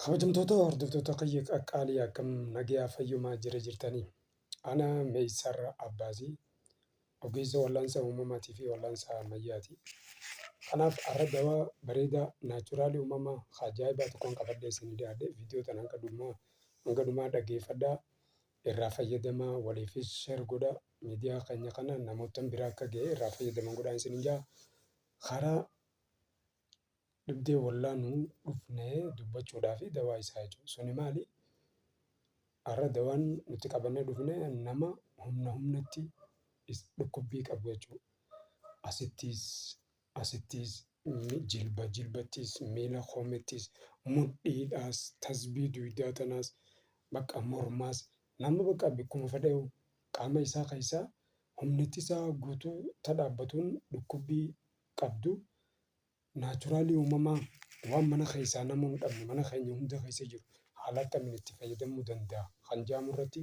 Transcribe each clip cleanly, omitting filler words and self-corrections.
Kabajamtoota hordoftoota qaalii akkam nagaa fayyumaa jirtanii. Ana Meeysar Abbaasii ogeessa wal'aansa uumamaatii fi wal'aansa ammayyaati. Kanaaf har'a dawaa bareedaa naachuraalii uumamaa ajaa'ibaa tokkoon qabadhee isinii dhiyaadhe viidiyoo kana hanga dhumaa dhaggeeffadhaa, irraa fayyadamaa, waliifis sheer godhaa. Miidiyaa keenya kana namoota biraa akka ga'e irraa fayyadaman godhaa isiniin jedha. Karaa dhibdee wal'aanuu dhufnee dubbachuudhaaf dawaa isaa jechuudha. Suni maali? Har'a dawaan nuti qabannee dhufne nama humnatti dhukkubbii qabu jechuudha. Asittis jilbattis, miila koomettis, mudhiidhaas, tasbii dugdaa tanaas, bakka mormaas, nama bakka bakkuma fedhe qaama isaa keessaa humnatti isaa guutuu dhaabbatuun dhukkubbii qabdu. Naachuraalii uumamaa waan mana keessaa nama hin qabne mana keenya hunda keessa jiru haala akkamiin itti fayyadamuu danda'a kan jedhamu irratti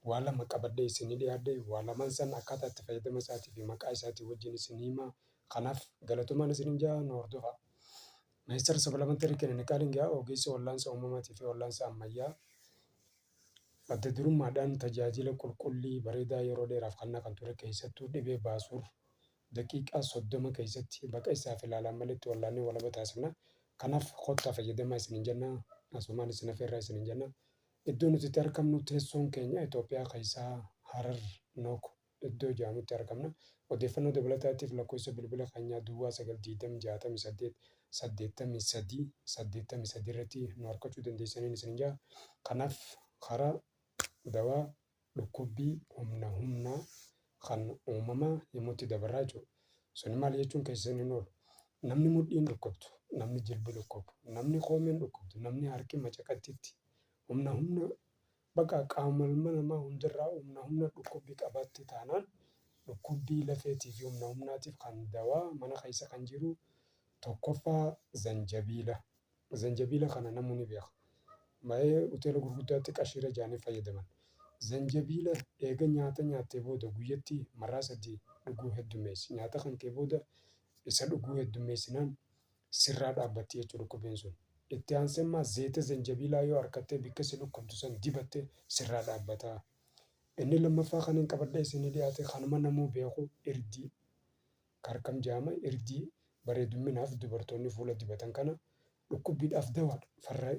waa lama qabadhee isinii dhiyaadhe. Waa lamaan san akkaataa itti fayyadama isaatii fi maqaa isaatii wajjin isinii himaa. Kanaaf galatoomaa isiniin jedha, nu hordofaa. Meeysar Sabalamantarii Kilinikaalii Gahaa ogeessa wal'aansa uumamaatii fi wal'aansa ammayyaa adda durummaadhaan tajaajila qulqullii bareedaa yeroo dheeraaf kan ture keessattuu dhibee baasuur daqiiqaa 30 keessatti baqa isaaf ilaalan malitti wallaanee walaba taasifna. Kanaaf kottaa fayyadamaa isiniin jenna. Asumaan isin affeerraa isiniin jenna. Iddoo nuti itti argamnu teessoon keenya Itoophiyaa keessaa Harar Nook iddoo jedhamutti argamna. Odeeffannoo dabalataatiif lakkoofsa bilbila keenyaa Duwwaa 920 68 83 irratti nu argachuu dandeessaniin isiniin jedha. Kanaaf karaa dawaa dhukkubbii humnaa kan uumamaa yommuu itti dabarraa jechuudha. Suni maal jechuun keessan hin oolu. Namni mudhiin dhukkubdu, namni jilbi dhukkubdu, namni koomeen dhukkubdu, namni harki macaqattitti humna bakka qaama namaa hundarraa humna dhukkubbii qabaatte taanaan dhukkubbii lafeetii fi humnaatiif kan dawaa mana keessa kan jiru tokkoffaa zanjabiila. Zanjabiila kana namni ni beeka. Baay'ee hoteela gurguddaatti qashiira jaanii fayyadaman. Zanjabiila eega nyaata nyaattee booda guyyatti marraa 3 dhuguu heddummeessi. Nyaata kan kee booda isa dhuguu heddummeessinaan sirraa dhaabbatti jechuudha dhukkubbiin sun. Itti aansee immoo zayita zanjabiilaa yoo harkattee bakka si dhukkubdu san dibattee sirraa dhaabbata. Inni lammaffaa kan hin qabadhee isinii dhiyaate kanuma namuu beeku irdii. Karkam jedhama. Irdii bareedumminaaf dubartoonni fuula dibatan kana dhukkubbiidhaaf dawaadha. Farra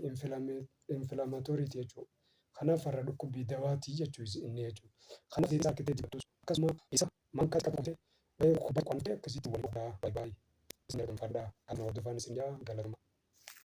infilaamatooriiti jechuudha. Kanaaf farra dhukkubbii dawaatii jechuudha inni jechuudha. Kanaaf isa akkatti dibattu akkasuma isa mankaa qabate kubbaa qonnatee akkasitti wal godhaa baay'ee isin argamfadhaa kan hordofan isin jaa galatuma.